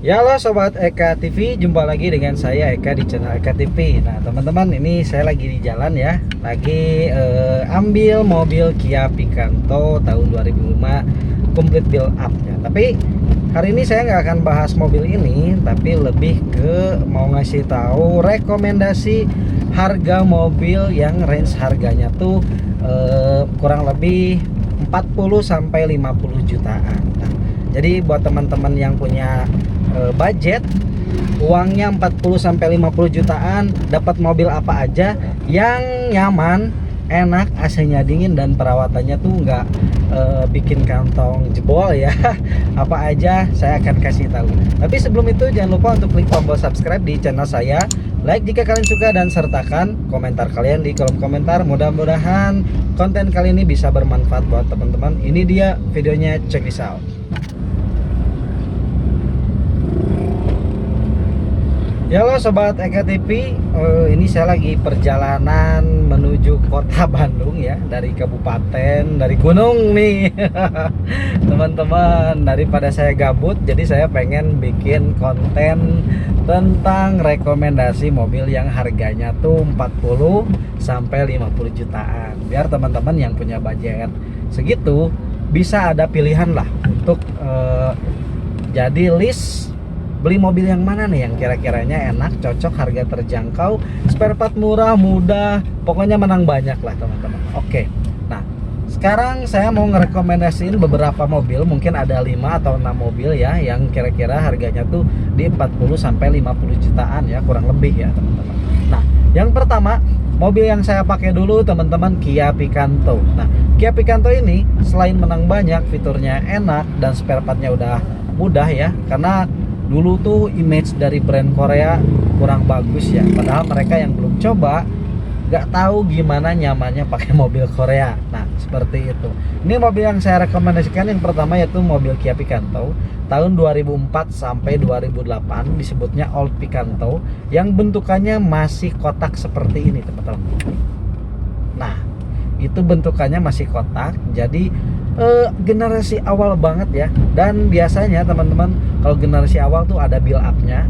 Ya halo Sobat Eka TV, jumpa lagi dengan saya Eka di channel Eka TV. Nah teman-teman, ini saya lagi di jalan ya. Lagi ambil mobil Kia Picanto tahun 2005 complete build up ya. Tapi hari ini saya nggak akan bahas mobil ini, tapi lebih ke mau ngasih tahu rekomendasi harga mobil yang range harganya tuh kurang lebih 40 sampai 50 jutaan. Nah, jadi buat teman-teman yang punya budget uangnya 40 sampai 50 jutaan, dapat mobil apa aja yang nyaman, enak, AC-nya dingin dan perawatannya tuh nggak bikin kantong jebol ya. Apa aja saya akan kasih tahu. Tapi sebelum itu jangan lupa untuk klik tombol subscribe di channel saya, like jika kalian suka, dan sertakan komentar kalian di kolom komentar. Mudah-mudahan konten kali ini bisa bermanfaat buat teman-teman. Ini dia videonya, check this out. Ya halo Sobat Eka TV, ini saya lagi perjalanan menuju kota Bandung ya, dari kabupaten, dari gunung nih. Teman-teman, daripada saya gabut, jadi saya pengen bikin konten tentang rekomendasi mobil yang harganya tuh 40 sampai 50 jutaan. Biar teman-teman yang punya budget segitu bisa ada pilihan lah untuk jadi list beli mobil yang mana nih yang kira-kiranya enak, cocok, harga terjangkau, spare part murah, mudah, pokoknya menang banyak lah teman-teman. Oke, nah sekarang saya mau ngerekomendasiin beberapa mobil, mungkin ada 5 atau 6 mobil ya, yang kira-kira harganya tuh di 40 sampai 50 jutaan ya, kurang lebih ya teman-teman. Nah, yang pertama mobil yang saya pakai dulu teman-teman, Kia Picanto. Nah, Kia Picanto ini selain menang banyak, fiturnya enak dan spare partnya udah mudah ya, karena dulu tuh image dari brand Korea kurang bagus ya, padahal mereka yang belum coba nggak tahu gimana nyamannya pakai mobil Korea. Nah seperti itu. Ini mobil yang saya rekomendasikan yang pertama yaitu mobil Kia Picanto tahun 2004 sampai 2008, disebutnya Old Picanto, yang bentukannya masih kotak seperti ini teman-teman. Nah itu bentukannya masih kotak, jadi generasi awal banget ya. Dan biasanya teman-teman kalau generasi awal tuh ada build up-nya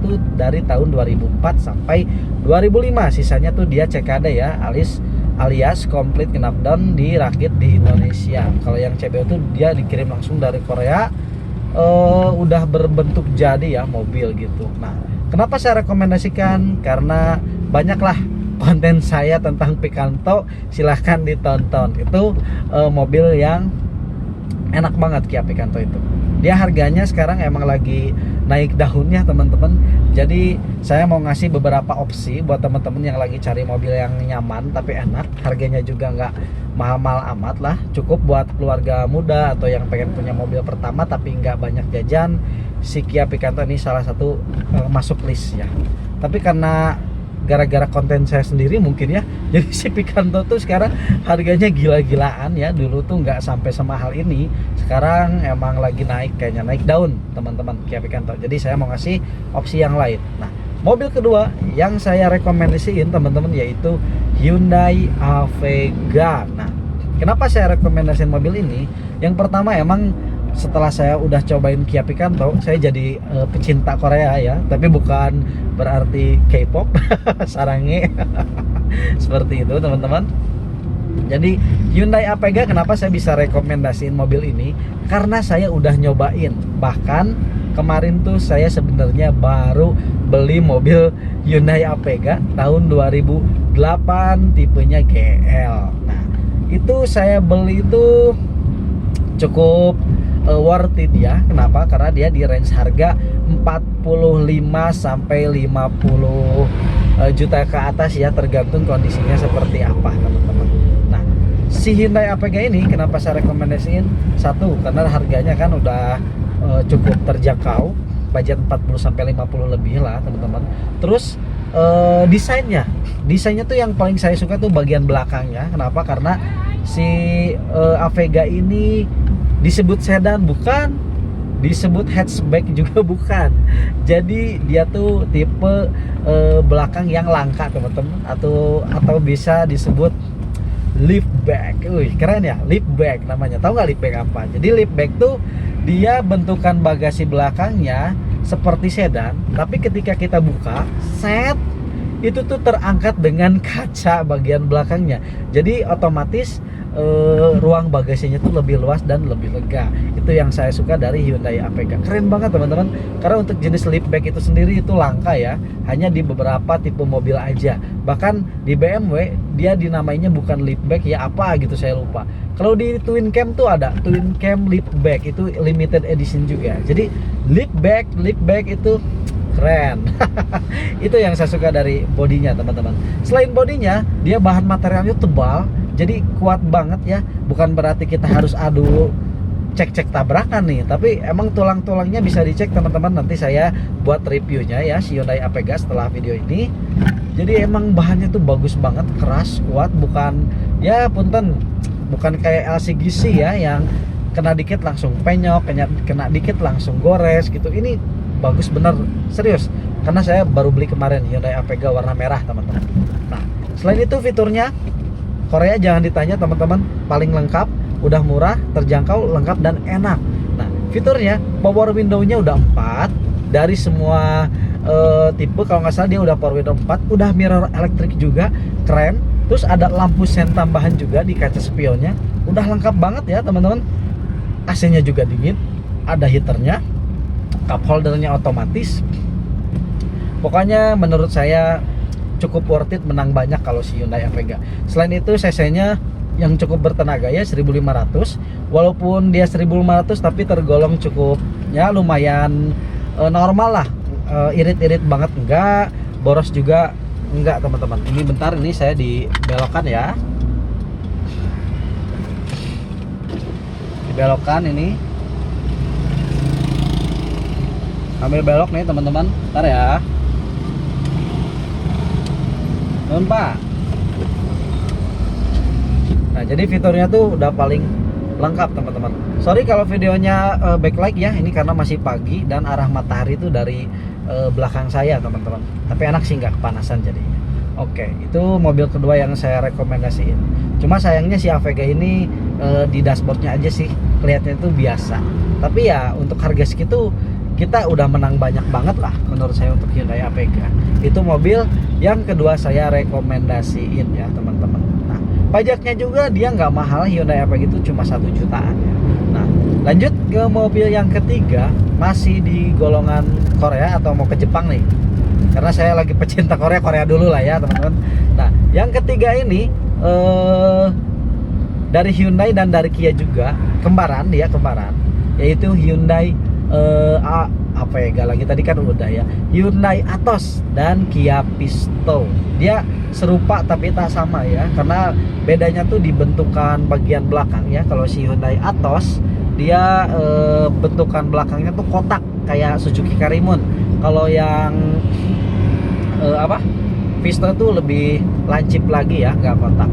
tuh dari tahun 2004 sampai 2005, sisanya tuh dia CKD ya, alias complete knockdown, dirakit di Indonesia. Kalau yang CBO tuh dia dikirim langsung dari Korea, udah berbentuk jadi ya mobil gitu. Nah kenapa saya rekomendasikan, karena banyaklah konten saya tentang Picanto, silahkan ditonton. Itu mobil yang enak banget Kia Picanto itu. Dia harganya sekarang emang lagi naik daunnya teman-teman. Jadi saya mau ngasih beberapa opsi buat teman-teman yang lagi cari mobil yang nyaman tapi enak, harganya juga nggak mahal-mahal amat lah, cukup buat keluarga muda atau yang pengen punya mobil pertama tapi nggak banyak jajan. Si Kia Picanto ini salah satu masuk list ya. Tapi karena gara-gara konten saya sendiri mungkin ya, jadi si Picanto tuh sekarang harganya gila-gilaan ya. Dulu tuh nggak sampai semahal ini, sekarang emang lagi naik, kayaknya naik daun teman-teman Kia Picanto. Jadi saya mau ngasih opsi yang lain. Nah mobil kedua yang saya rekomendasiin teman-teman yaitu Hyundai Avega. Nah kenapa saya rekomendasiin mobil ini? Yang pertama, emang setelah saya udah cobain Kia Picanto, saya jadi pecinta Korea ya, tapi bukan berarti K-pop sarangi seperti itu teman-teman. Jadi Hyundai Avega, kenapa saya bisa rekomendasiin mobil ini? Karena saya udah nyobain. Bahkan kemarin tuh saya sebenarnya baru beli mobil Hyundai Avega tahun 2008, tipenya GL. Nah itu saya beli itu cukup worth it ya. Kenapa? Karena dia di range harga 45 sampai 50 juta ke atas ya, tergantung kondisinya seperti apa teman-teman. Nah si Hyundai Avega ini kenapa saya rekomendasiin? Satu, karena harganya kan udah cukup terjangkau, budget 40 sampai 50 lebih lah teman-teman. Terus desainnya tuh yang paling saya suka tuh bagian belakangnya. Kenapa? Karena si Avega ini disebut sedan bukan, disebut hatchback juga bukan. Jadi dia tuh tipe belakang yang langka teman-teman, atau bisa disebut liftback. Wih keren ya, liftback namanya. Tahu nggak liftback apa? Jadi liftback tuh dia bentukan bagasi belakangnya seperti sedan, tapi ketika kita buka set itu tuh terangkat dengan kaca bagian belakangnya, jadi otomatis ruang bagasinya tuh lebih luas dan lebih lega. Itu yang saya suka dari Hyundai APG. Keren banget teman-teman, karena untuk jenis liftback itu sendiri itu langka ya, hanya di beberapa tipe mobil aja. Bahkan di BMW dia dinamainya bukan liftback ya, apa gitu saya lupa. Kalau di Twin Cam tuh ada Twin Cam liftback, itu limited edition juga. Jadi liftback itu keren. Itu yang saya suka dari bodinya teman-teman. Selain bodinya, dia bahan materialnya tebal, jadi kuat banget ya. Bukan berarti kita harus adu cek-cek tabrakan nih, tapi emang tulang-tulangnya bisa dicek teman-teman. Nanti saya buat reviewnya ya si Hyundai APG setelah video ini. Jadi emang bahannya tuh bagus banget, keras, kuat, bukan ya punten, bukan kayak LCGC ya yang kena dikit langsung penyok, kena dikit langsung gores gitu. Ini bagus bener, serius, karena saya baru beli kemarin Hyundai APG warna merah teman-teman. Nah, selain itu fiturnya Korea jangan ditanya teman-teman, paling lengkap, udah murah, terjangkau, lengkap dan enak. Nah, fiturnya power window-nya udah 4 dari semua tipe, kalau nggak salah dia udah power window 4, udah mirror elektrik juga, keren. Terus ada lampu sen tambahan juga di kaca spionnya, udah lengkap banget ya teman-teman. AC-nya juga dingin, ada heaternya, cup holdernya otomatis. Pokoknya menurut saya cukup worth it, menang banyak kalau si Hyundai APG. Selain itu cc-nya yang cukup bertenaga ya, 1500. Walaupun dia 1500 tapi tergolong cukup ya lumayan normal lah. Irit-irit banget enggak, boros juga enggak teman-teman. Ini bentar, ini saya dibelokkan ya. Dibelokkan ini. Ambil belok nih teman-teman. Bentar ya. Pak. Nah, jadi fiturnya tuh udah paling lengkap teman-teman. Sorry kalau videonya backlight ya, ini karena masih pagi dan arah matahari itu dari belakang saya teman-teman. Tapi enak sih, nggak kepanasan jadinya. Oke, itu mobil kedua yang saya rekomendasiin. Cuma sayangnya si AVG ini di dashboardnya aja sih kelihatannya itu biasa. Tapi ya untuk harga segitu kita udah menang banyak banget lah menurut saya untuk Hyundai APG. Itu mobil yang kedua saya rekomendasiin ya teman-teman. Nah, pajaknya juga dia nggak mahal, Hyundai APG itu cuma 1 jutaan ya. Nah, lanjut ke mobil yang ketiga, masih di golongan Korea atau mau ke Jepang nih, karena saya lagi pecinta Korea dulu lah ya teman-teman. Nah, yang ketiga ini dari Hyundai dan dari Kia juga, kembaran, yaitu Hyundai APG lagi, tadi kan udah ya, Hyundai Atos dan Kia Pisto. Dia serupa tapi tak sama ya, karena bedanya tuh di bentukan bagian belakang ya. Kalau si Hyundai Atos dia bentukan belakangnya tuh kotak kayak Suzuki Karimun. Kalau yang Pisto tuh lebih lancip lagi ya, nggak kotak.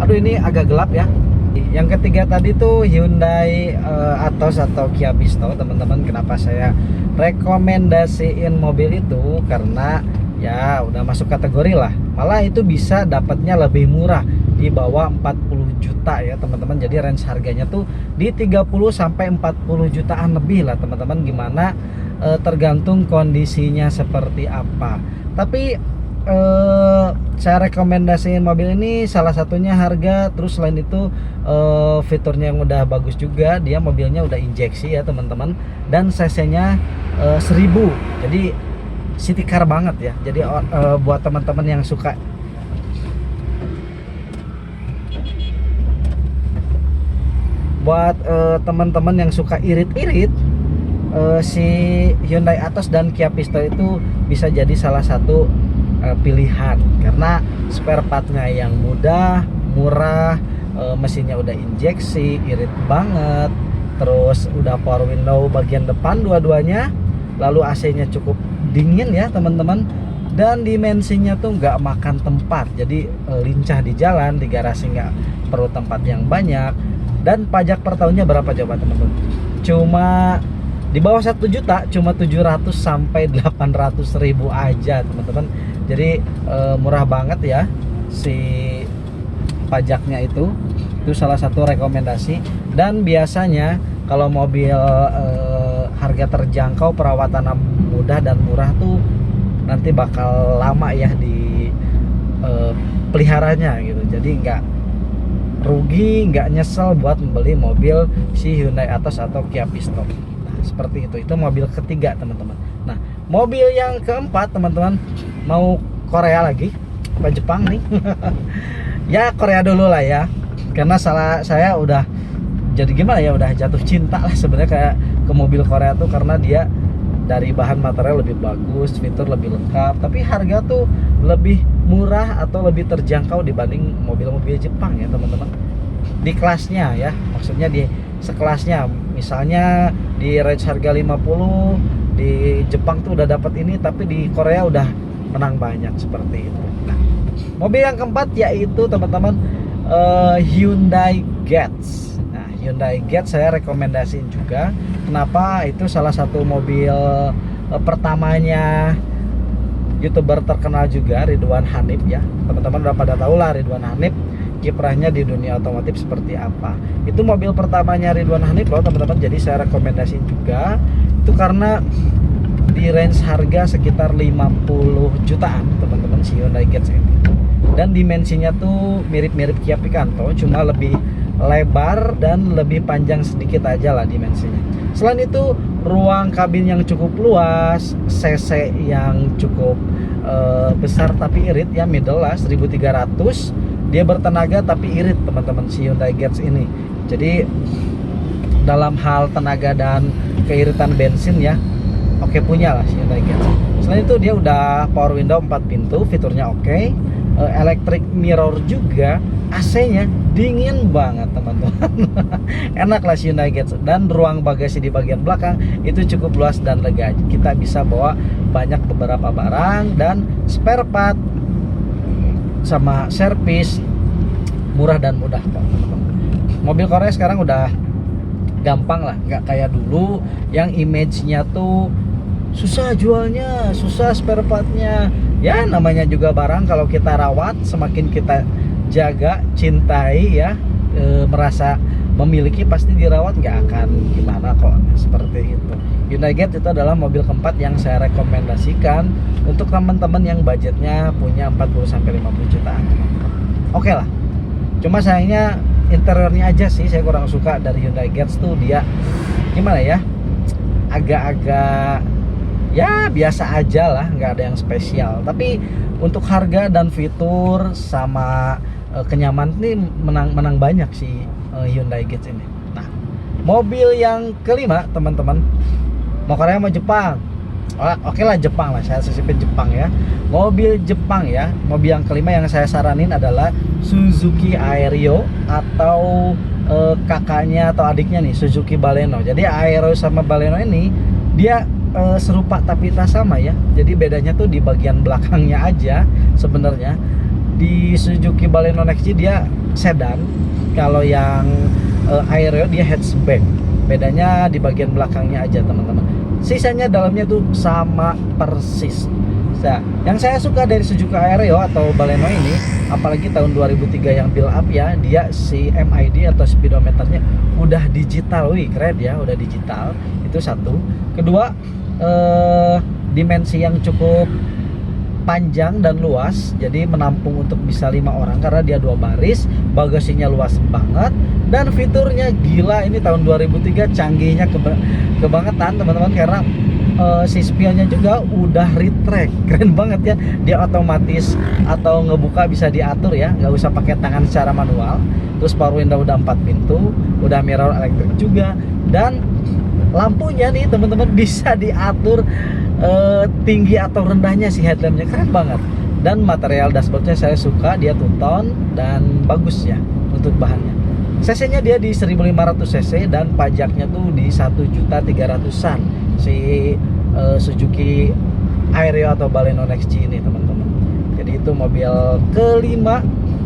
Aduh, ini agak gelap ya. Yang ketiga tadi tuh Hyundai Atos atau Kia Pisto teman-teman. Kenapa saya rekomendasiin mobil itu? Karena ya udah masuk kategori lah, malah itu bisa dapatnya lebih murah, di bawah 40 juta ya teman-teman. Jadi range harganya tuh di 30 sampai 40 jutaan lebih lah teman-teman. Gimana tergantung kondisinya seperti apa. Tapi saya rekomendasiin mobil ini salah satunya harga, terus selain itu fiturnya yang udah bagus juga. Dia mobilnya udah injeksi ya teman-teman, dan cc-nya 1000, jadi city car banget ya. Jadi buat teman-teman yang suka teman-teman yang suka irit-irit, si Hyundai Atos dan Kia Pisto itu bisa jadi salah satu pilihan, karena spare partnya yang mudah, murah, mesinnya udah injeksi, irit banget, terus udah power window bagian depan dua-duanya, lalu AC-nya cukup dingin ya teman-teman, dan dimensinya tuh nggak makan tempat, jadi lincah di jalan, di garasi nggak perlu tempat yang banyak. Dan pajak per tahunnya berapa coba teman-teman? Cuma di bawah 1 juta, cuma 700 sampai 800 ribu aja teman-teman. Jadi murah banget ya si pajaknya itu salah satu rekomendasi. Dan biasanya kalau mobil harga terjangkau, perawatan mudah dan murah tuh nanti bakal lama ya di peliharanya gitu. Jadi nggak rugi, nggak nyesel buat membeli mobil si Hyundai Atos atau Kia Pisto. Nah, seperti itu mobil ketiga teman-teman. Nah, mobil yang keempat teman-teman, mau Korea lagi apa Jepang nih? Ya Korea dulu lah ya, karena saya udah jadi gimana ya, udah jatuh cinta lah sebenarnya kayak ke mobil Korea tuh, karena dia dari bahan material lebih bagus, fitur lebih lengkap, tapi harga tuh lebih murah atau lebih terjangkau dibanding mobil-mobil Jepang ya teman-teman. Di kelasnya ya, maksudnya di sekelasnya, misalnya di range harga 50 di Jepang tuh udah dapat ini, tapi di Korea udah menang banyak seperti itu. Nah, mobil yang keempat yaitu teman-teman Hyundai Getz. Nah, Hyundai Getz saya rekomendasiin juga. Kenapa? Itu salah satu mobil pertamanya YouTuber terkenal juga, Ridwan Hanif ya. Teman-teman udah pada tahu lah Ridwan Hanif kiprahnya di dunia otomotif seperti apa. Itu mobil pertamanya Ridwan Hanif loh teman-teman. Jadi saya rekomendasiin juga. Itu karena di range harga sekitar 50 jutaan teman-teman si Hyundai Getz ini. Dan dimensinya tuh mirip-mirip Kia Picanto, cuma lebih lebar dan lebih panjang sedikit aja lah dimensinya. Selain itu ruang kabin yang cukup luas, cc yang cukup besar tapi irit ya, middle lah 1300. Dia bertenaga tapi irit teman-teman si Hyundai Getz ini. Jadi dalam hal tenaga dan keiritan bensin ya, oke punya lah si Hyundai Getz. Selain itu dia udah power window 4 pintu, fiturnya oke. Electric mirror juga, AC-nya dingin banget teman-teman. Enak lah si Hyundai Getz. Dan ruang bagasi di bagian belakang itu cukup luas dan lega. Kita bisa bawa banyak beberapa barang, dan spare part sama servis murah dan mudah kok teman-teman. Mobil Korea sekarang udah gampang lah, nggak kayak dulu yang image-nya tuh susah jualnya, susah spare partnya. Ya namanya juga barang, kalau kita rawat, semakin kita jaga, cintai ya, merasa memiliki, pasti dirawat, nggak akan gimana kok. Seperti itu. Hyundai Getz itu adalah mobil keempat yang saya rekomendasikan untuk teman-teman yang budgetnya punya 40-50 jutaan. Oke lah. Cuma sayangnya interiornya aja sih saya kurang suka dari Hyundai Getz tuh, dia gimana ya, agak-agak ya biasa aja lah, nggak ada yang spesial. Tapi untuk harga dan fitur sama kenyamanan ini menang banyak si Hyundai Getz ini. Nah, mobil yang kelima teman-teman, mau Korea mau Jepang? Oke lah Jepang lah, saya sisipin Jepang ya. Mobil Jepang ya, mobil yang kelima yang saya saranin adalah Suzuki Aerio atau kakaknya atau adiknya nih, Suzuki Baleno. Jadi Aerio sama Baleno ini dia serupa tapi tak sama ya. Jadi bedanya tuh di bagian belakangnya aja sebenarnya. Di Suzuki Baleno Next G dia sedan, kalau yang Aerio dia hatchback. Bedanya di bagian belakangnya aja teman-teman. Sisanya dalamnya tuh sama persis. Nah, yang saya suka dari Suzuki Aerio atau Baleno ini, apalagi tahun 2003 yang build up ya, dia si MID atau speedometernya udah digital, wih keren ya, udah digital. Itu satu. Kedua, dimensi yang cukup panjang dan luas, jadi menampung untuk bisa 5 orang karena dia 2 baris, bagasinya luas banget, dan fiturnya gila. Ini tahun 2003, canggihnya kebangetan teman-teman, karena si spionnya juga udah retract, keren banget ya. Dia otomatis atau ngebuka bisa diatur ya, nggak usah pakai tangan secara manual. Terus power window udah 4 pintu, udah mirror elektrik juga, dan lampunya nih teman-teman bisa diatur tinggi atau rendahnya si headlampnya, keren banget. Dan material dashboardnya saya suka, dia two-tone dan bagus ya untuk bahannya. cc nya dia di 1500 cc dan pajaknya tuh di 1.300.000-an si Suzuki Aerio atau Baleno Next G ini teman-teman. Jadi itu mobil kelima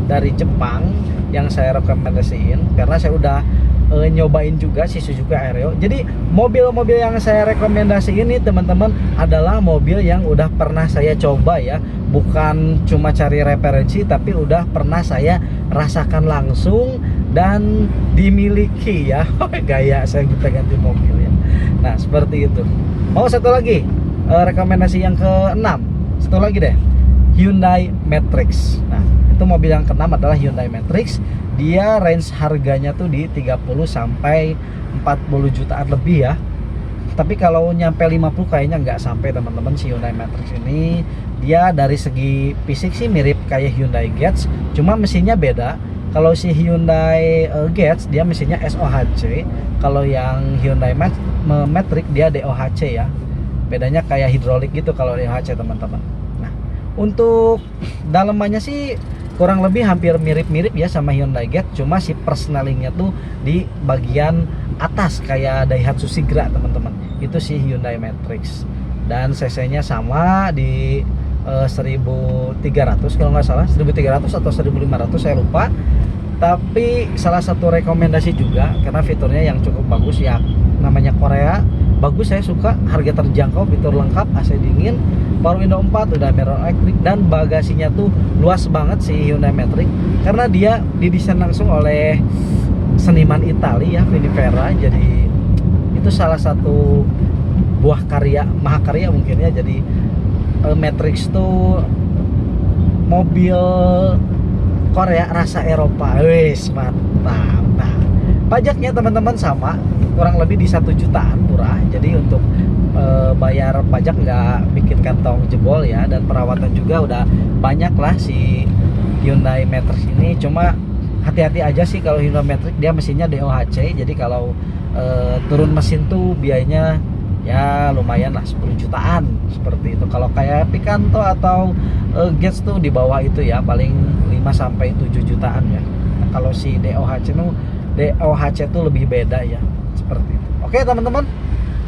dari Jepang yang saya rekomendasiin, karena saya udah nyobain juga si Suzuki Aerio. Jadi mobil-mobil yang saya rekomendasi ini teman-teman adalah mobil yang udah pernah saya coba ya, bukan cuma cari referensi, tapi udah pernah saya rasakan langsung dan dimiliki ya. Gaya saya ganti mobil ya. Nah seperti itu. Mau satu lagi rekomendasi yang keenam, satu lagi deh, Hyundai Matrix. Nah, itu mobil yang keenam adalah Hyundai Matrix. Dia range harganya tuh di 30 sampai 40 jutaan lebih ya. Tapi kalau nyampe 50 kayaknya nggak sampai teman-teman. Si Hyundai Matrix ini dia dari segi fisik sih mirip kayak Hyundai Getz, cuma mesinnya beda. Kalau si Hyundai Getz dia mesinnya SOHC, kalau yang Hyundai Matrix dia DOHC ya. Bedanya kayak hidrolik gitu kalau DOHC teman-teman. Nah, untuk dalamannya sih kurang lebih hampir mirip-mirip ya sama Hyundai Getz, cuma si persnelingnya tuh di bagian atas kayak Daihatsu Sigra teman-teman. Itu si Hyundai Matrix, dan cc-nya sama di 1300 kalau nggak salah, 1300 atau 1500 saya lupa. Tapi salah satu rekomendasi juga karena fiturnya yang cukup bagus ya, namanya Korea, bagus, saya suka, harga terjangkau, fitur lengkap, AC dingin, power window 4, udah mirror electric, dan bagasinya tuh luas banget si Hyundai Matrix karena dia didesain langsung oleh seniman Italia ya, Vinifera. Jadi itu salah satu buah karya, mahakarya mungkin ya. Jadi Matrix tuh mobil Korea rasa Eropa, wes mantap. Nah, pajaknya teman-teman sama, kurang lebih di 1 jutaan, murah. Jadi untuk bayar pajak nggak bikin kantong jebol ya, dan perawatan juga udah banyak lah si Hyundai Matrix ini. Cuma hati-hati aja sih kalau Hyundai Matrix, dia mesinnya DOHC, jadi kalau turun mesin tuh biayanya ya lumayan lah, 10 jutaan seperti itu. Kalau kayak Picanto atau Getz tuh di bawah itu ya, paling 5 sampai 7 jutaan ya. Nah, kalau si DOHC tuh lebih beda ya, seperti itu. Oke teman-teman,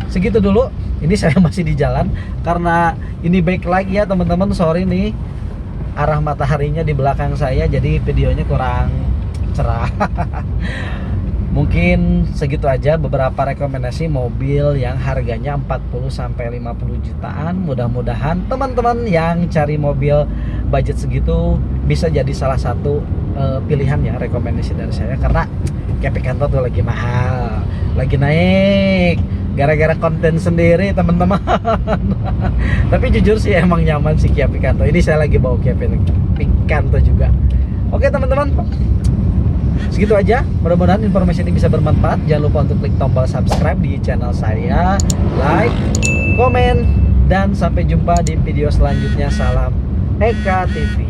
segitu dulu. Ini saya masih di jalan karena ini backlight ya teman-teman. Sorry nih, arah mataharinya di belakang saya, jadi videonya kurang cerah. Mungkin segitu aja beberapa rekomendasi mobil yang harganya 40 sampai 50 jutaan. Mudah-mudahan teman-teman yang cari mobil budget segitu bisa jadi salah satu pilihan ya, rekomendasi dari saya, karena Kia Picanto tuh lagi mahal, lagi naik gara-gara konten sendiri teman-teman. Tapi jujur sih emang nyaman sih Kia Picanto. Ini saya lagi bawa Kia Picanto juga. Oke teman-teman, segitu aja. Mudah-mudahan informasi ini bisa bermanfaat. Jangan lupa untuk klik tombol subscribe di channel saya, like, komen, dan sampai jumpa di video selanjutnya. Salam Eka TV.